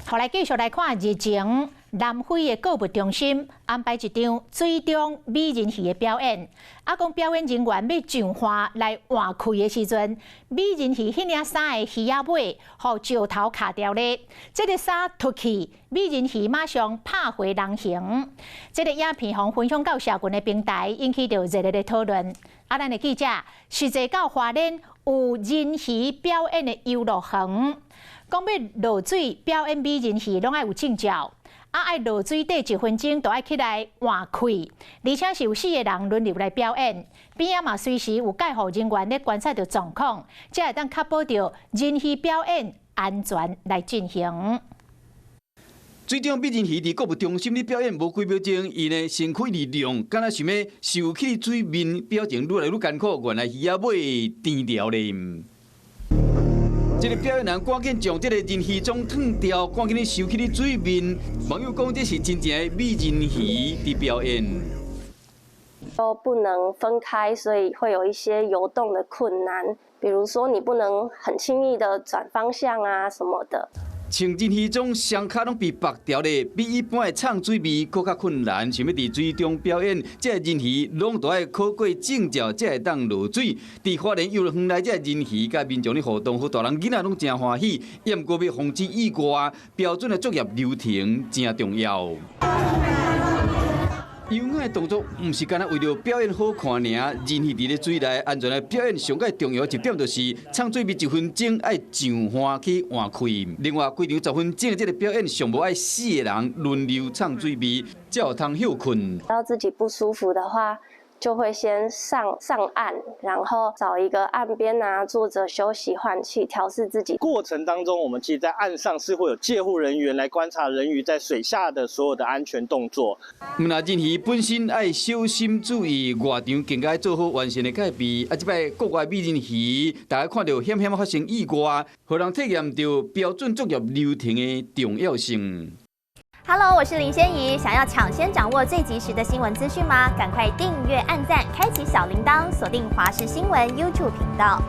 后来继续来看日前南非的购物中心安排一场水中美人鱼的表演。讲表演人员要上花来换开的时阵，美人鱼迄领衫的鱼仔尾，互石头卡掉咧。这个衫脱去，美人鱼马上拍回人形。这个影片互分享到社群的平台，引起着热烈的讨论。咱的记者实际到花莲有人鱼表演的游乐园。讲要落水表演美人鱼，拢爱有证照，爱落水底1分钟，都爱起来换气，而且是有4个人轮流来表演，边仔嘛随时有介护人员咧观察着状况，才会当确保着人鱼表演安全来进行。水中美人鱼伫购物中心咧表演无几秒钟，伊呢身躯力量，敢若想要受起水面，表情愈来愈艰苦，原来鱼仔尾甜掉咧。这个表演人赶紧将这个人鱼装脱掉，赶紧咧收起咧水面。网友讲这是真正的美人鱼的表演。都不能分开，所以会有一些游动的困难，比如说你不能很轻易的转方向啊什么的。穿人鱼装，双脚拢被绑掉咧，比一般的唱水味更较困难。想要伫水中表演，这人鱼拢都要考过证照，才会当落水。伫花莲游乐园内，这人鱼甲民众咧互动，好大人囡仔拢真欢喜。不过要防止意外，标准的作业流程真重要。游泳的动作唔是干那为了表演好看尔，人鱼伫咧水内安全的表演上界重要一点就是唱水面1分钟爱上花去换气，另外规场10分钟的这个表演上无爱4个人轮流唱水面，才有通休困。到自己不舒服的话，就会先上岸，然后找一个岸边啊坐着休息换气，调试自己。过程当中，我们其实在岸上是会有介护人员来观察人鱼在水下的所有的安全动作。那人鱼本身爱小心注意，外场更加做好完善的戒备。这摆国外美人鱼，大家看到险发生意外，互人体验到标准作业流程的重要性。Hello， 我是林仙怡。想要抢先掌握最及时的新闻资讯吗？赶快订阅、按赞、开启小铃铛，锁定华视新闻 YouTube 频道。